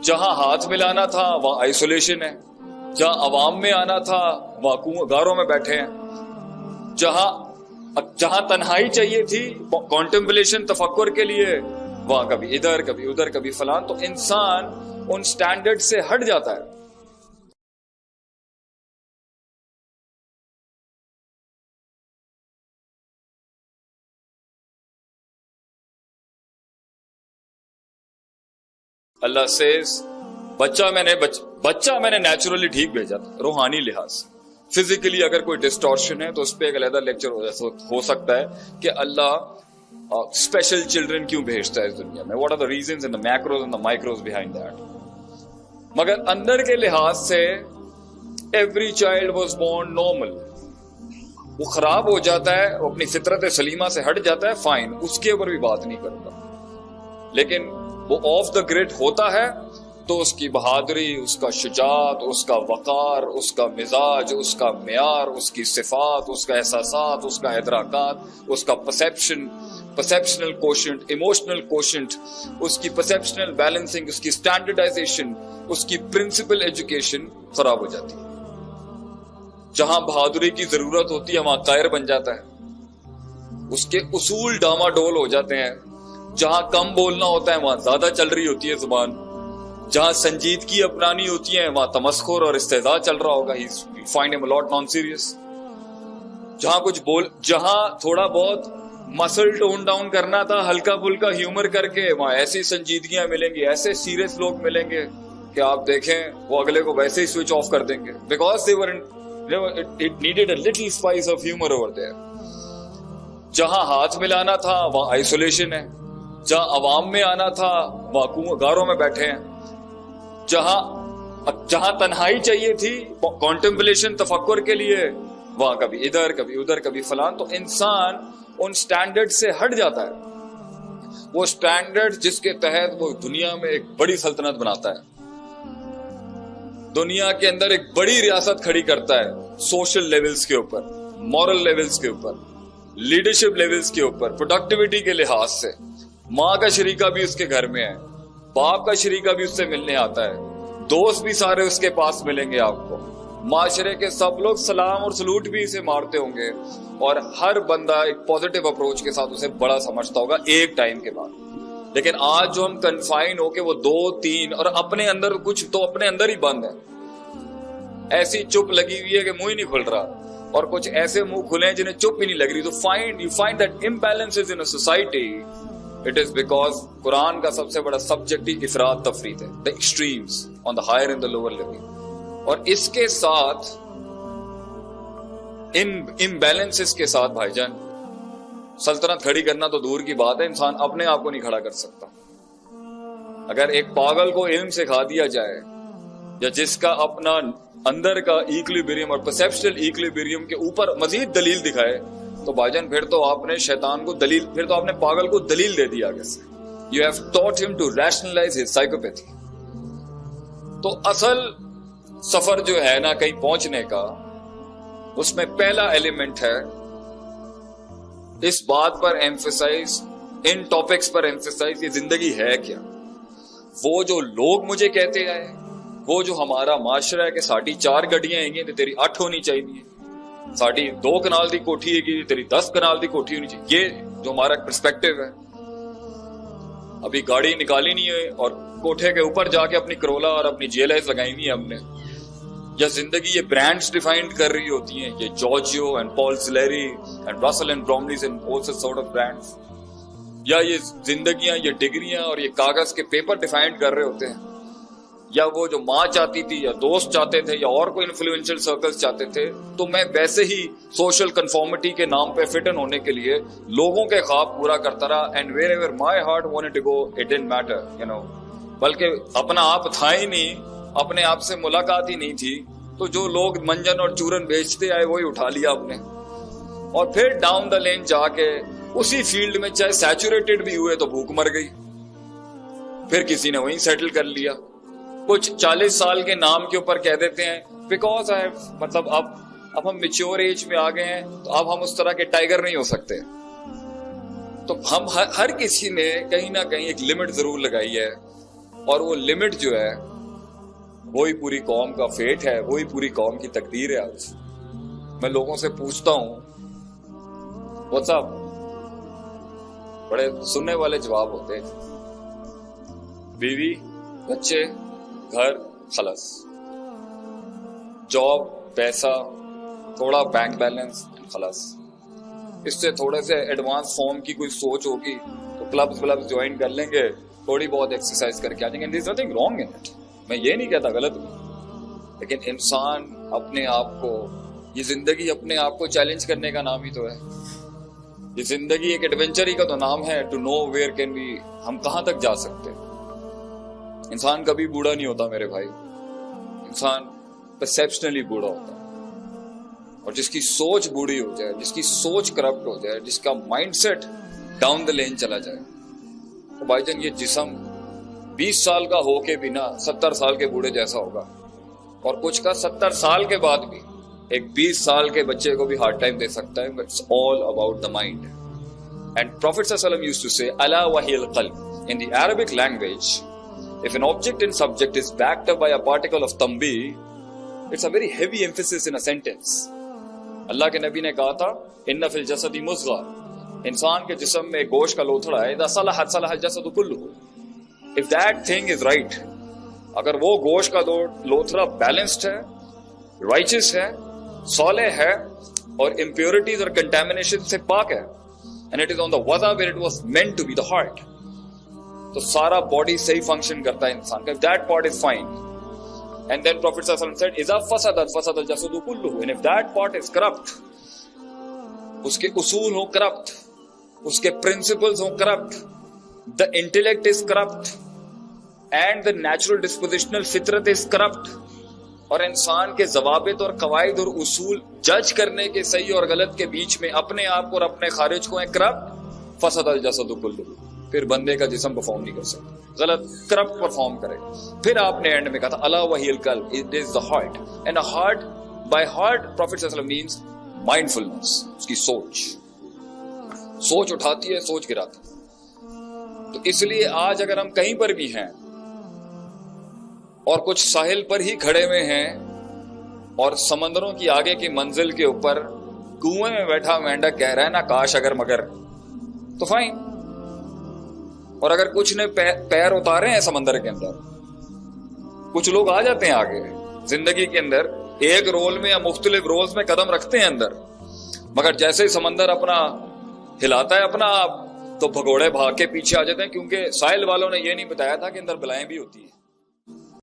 جہاں ہاتھ ملانا تھا وہاں آئسولیشن ہے، جہاں عوام میں آنا تھا وہاں غاروں میں بیٹھے ہیں، جہاں تنہائی چاہیے تھی کانٹمپلیشن تفکر کے لیے وہاں کبھی ادھر کبھی ادھر کبھی فلان. تو انسان ان سٹینڈرڈ سے ہٹ جاتا ہے. اللہ سیز بچہ میں نے نیچرلی ٹھیک بھیجا تھا روحانی لحاظ سے. فزیکلی اگر کوئی ڈسٹورشن ہے تو اس پہ ایک علیحدہ لیکچر ہو سکتا ہے کہ اللہ اسپیشل چلڈرن کیوں بھیجتا ہے اس دنیا میں. What are the reasons in the macros and the micros behind that. مگر اندر کے لحاظ سے every child was born normal. وہ خراب ہو جاتا ہے، وہ اپنی فطرت سلیمہ سے ہٹ جاتا ہے، فائن، اس کے اوپر بھی بات نہیں کروں گا. لیکن وہ آف دا گریڈ ہوتا ہے تو اس کی بہادری، اس کا شجاعت، اس کا وقار، اس کا مزاج، اس کا معیار، اس کی صفات، اس کا احساسات، اس کا ادراکات، اس کا پرسیپشنل کوشنٹ، ایموشنل کوشنٹ، اس کی پرسیپشنل بیلنسنگ، اس کی سٹینڈرڈائزیشن، اس کی پرنسپل ایجوکیشن خراب ہو جاتی ہے. جہاں بہادری کی ضرورت ہوتی ہے وہاں قائر بن جاتا ہے، اس کے اصول ڈاماڈول ہو جاتے ہیں. جہاں کم بولنا ہوتا ہے وہاں زیادہ چل رہی ہوتی ہے زبان. جہاں سنجیدگی اپنانی ہوتی ہے وہاں تمسخر اور استہزاء چل رہا ہوگا. فائنڈ ہم لاٹ نان سیریس. جہاں تھوڑا بہت مسل ٹون ڈاؤن کرنا تھا، ہلکا پھلکا ہیومر کر کے، وہاں ایسی سنجیدگیاں ملیں گی، ایسے سیریس لوگ ملیں گے کہ آپ دیکھیں وہ اگلے کو ویسے ہی سوئچ آف کر دیں گے. Because it needed a little spice of humor over there. جہاں ہاتھ ملانا تھا وہاں آئسولیشن ہے، جہاں عوام میں آنا تھا وہاں غاروں میں بیٹھے ہیں، جہاں تنہائی چاہیے تھی کانٹمپلیشن تفکر کے لیے وہاں کبھی ادھر کبھی ادھر کبھی فلان. تو انسان ان سٹینڈرڈ سے ہٹ جاتا ہے. وہ سٹینڈرڈ جس کے تحت وہ دنیا میں ایک بڑی سلطنت بناتا ہے، دنیا کے اندر ایک بڑی ریاست کھڑی کرتا ہے، سوشل لیولز کے اوپر، مورل لیولز کے اوپر، لیڈرشپ لیولز کے اوپر، پروڈکٹیوٹی کے لحاظ سے. ماں کا شریکہ بھی اس کے گھر میں ہے، باپ کا شریکہ بھی اس سے ملنے آتا ہے، دوست بھی سارے اس کے پاس ملیں گے آپ کو، معاشرے کے سب لوگ سلام اور سلوٹ بھی اسے مارتے ہوں گے، اور ہر بندہ ایک پازیٹیو اپروچ کے ساتھ اسے بڑا سمجھتا ہوگا ایک ٹائم کے بعد. لیکن آج جو ہم کنفائن ہو کے وہ 2-3 اور اپنے اندر کچھ تو اپنے اندر ہی بند ہے، ایسی چپ لگی ہوئی ہے کہ منہ ہی نہیں کھل رہا، اور کچھ ایسے منہ کھلے ہیں جنہیں چپ ہی نہیں لگ رہی. تو you find that imbalances in a society. It is because قرآن کا سب سے بڑا سبجیکٹ ہی افراد تفریط ہے، the extremes on the higher and the lower level. اور اس کے ساتھ ان imbalances کے ساتھ بھائی جان سلطنت کھڑی کرنا تو دور کی بات ہے، انسان اپنے آپ کو نہیں کھڑا کر سکتا. اگر ایک پاگل کو علم سکھا دیا جائے، یا جس کا اپنا اندر کا ایکولیبریم اور پرسیپشنل ایکولیبریم کے اوپر مزید دلیل دکھائے، تو بھائی جان پھر تو آپ نے شیطان کو دلیل، پھر تو آپ نے پاگل کو دلیل دے دی آگے سے. You have taught him to rationalize his psychopathy. تو اصل سفر جو ہے نا کہیں پہنچنے کا، اس میں پہلا ایلیمنٹ ہے اس بات پر ایمفسائز، ان ٹاپکس پر ایمفسائز، یہ زندگی ہے کیا. وہ جو لوگ مجھے کہتے آئے، وہ جو ہمارا معاشرہ ہے کہ ساڑھی 4 گڈیاں ہیں تو تیری 8 ہونی چاہیے، ساڑھی 2 کنال دی کوٹھی ہے تیری 10 کنال دی کوٹھی ہونی چاہیے، یہ جو ہمارا پرسپیکٹو ہے. ابھی گاڑی نکالی نہیں ہے اور کوٹھے کے اوپر جا کے اپنی کرولا اور اپنی GLIs لگائی ہوئی ہے ہم نے. یا زندگی یہ برانڈز ڈیفائنڈ کر رہی ہوتی ہیں، یہ جارجیو اینڈ پال سلیری and Russell and Bromleys and all sort of brands. یا یہ زندگیاں، یہ ڈگریاں اور یہ کاغذ کے پیپر ڈیفائنڈ کر رہے ہوتے ہیں. یا وہ جو ماں چاہتی تھی، یا دوست چاہتے تھے، یا اور کوئی انفلوئنشل سرکلز چاہتے تھے. تو میں ویسے ہی سوشل کنفارمیٹی کے نام پہ فٹ ان ہونے کے لیے لوگوں کے خواب پورا کرتا رہا. And wherever my heart wanted to go it didn't matter, بلکہ اپنا آپ تھا ہی نہیں، اپنے آپ سے ملاقات ہی نہیں تھی. تو جو لوگ منجن اور چورن بیچتے آئے وہی اٹھا لیا آپ نے، اور پھر ڈاؤن دا لین جا کے اسی فیلڈ میں چاہے سیچوریٹڈ بھی ہوئے تو بھوک مر گئی، پھر کسی نے وہیں سیٹل کر لیا. کچھ 40 سال کے نام کے اوپر کہہ دیتے ہیں بیکاز مطلب اب ہم میچور ایج میں آ گئے ہیں، تو اب ہم اس طرح کے ٹائیگر نہیں ہو سکتے. تو ہم ہر کسی نے کہیں نہ کہیں ایک لمٹ ضرور لگائی ہے اور وہ لمٹ جو ہے وہی پوری قوم کا فیٹ ہے, وہی پوری قوم کی تقدیر ہے. آج میں لوگوں سے پوچھتا ہوں واٹس اپ, بڑے سننے والے جواب ہوتے ہیں, بیوی بچے گھر خلاص, جاب پیسہ تھوڑا بینک بیلنس خلاص. اس سے تھوڑے سے ایڈوانس فارم کی کوئی سوچ ہوگی تو کلبز جوائن کر لیں گے, تھوڑی بہت ایکسرسائز کر کے آ جائیں گے. There is nothing wrong in it. میں یہ نہیں کہتا غلط ہوں, لیکن انسان اپنے آپ کو, یہ زندگی اپنے آپ کو چیلنج کرنے کا نام ہی تو ہے. یہ زندگی ایک ایڈونچر ہی کا تو نام ہے, to know where can we, ہم کہاں تک جا سکتے. انسان کبھی بوڑھا نہیں ہوتا میرے بھائی, انسان پرسیپشنلی بوڑھا ہوتا ہے. اور جس کی سوچ بوڑھی ہو جائے, جس کی سوچ کرپٹ ہو جائے, جس کا مائنڈ سیٹ ڈاؤن دا لین چلا جائے, تو بھائی جان یہ جسم 20 سال کا ہو کے بھی نا 70 سال کے بوڑھے جیسا ہوگا, اور کچھ کا 70 سال کے بعد بھی ایک 20 سال کے بچے کو بھی ہارڈ ٹائم دے سکتا ہے. But it's all about the mind. And prophet صلی اللہ علیہ وسلم یوزڈ ٹو سے الا وہی القلب. In the Arabic language if an object and subject is backed up by a particle of tanbih, it's a very heavy emphasis in a sentence. اللہ کے نبی نے کہا تھا ان فی الجسد مضغہ, انسان کے جسم میں گوشت کا لوتھڑا ہے, اذا صلحت صلح الجسد کلہ. if that thing is right, اگر وہ گوشت کا لوتھڑا بیلنسڈ ہے, رائچس ہے, صالح ہے, اور امپیورٹیز اور کنٹامینیشن سے پاک ہے, and it is on the wada where it was meant to be, the heart, تو سارا باڈی صحیح فنکشن کرتا ہے انسان کا. that part is fine. And then Prophet sallallahu alaihi wasallam said اذا فسدت فسد الجسد كله, and if that part is corrupt, اس کے اصول ہوں کرپٹ, اس کے پرنسپلز ہوں corrupt, the intellect is corrupt, and the natural dispositional فطرت is corrupt, اور انسان کے ضوابط اور قواعد اور اصول جج کرنے کے صحیح اور غلط کے بیچ میں اپنے آپ کو اور اپنے خارج کو ہیں کرپٹ, فسد الجسد كله, پھر بندے کا جسم پرفارم نہیں کر سکتا, غلط کرپٹ پرفارم کرے. پھر آپ نے اینڈ میں کہا تھا الا وہی القلب, it is the heart. And heart, by heart prophet صلی اللہ علیہ وسلم مینس مائنڈفلنس, اس کی سوچ اٹھاتی ہے, سوچ گراتی. تو اس لیے آج اگر ہم کہیں پر بھی ہیں اور کچھ ساحل پر ہی کھڑے ہوئے ہیں اور سمندروں کی آگے کی منزل کے اوپر کنویں میں بیٹھا مینڈک کہہ رہا ہے نا کاش اگر مگر, تو فائن. اور اگر کچھ نے پیر اتارے ہیں سمندر کے اندر, کچھ لوگ آ جاتے ہیں آگے زندگی کے اندر, ایک رول میں یا مختلف رولز میں قدم رکھتے ہیں اندر, مگر جیسے ہی سمندر اپنا ہلاتا ہے اپنا آپ, تو بھگوڑے بھاگ کے پیچھے آ جاتے ہیں, کیونکہ ساحل والوں نے یہ نہیں بتایا تھا کہ اندر بلائیں بھی ہوتی ہیں.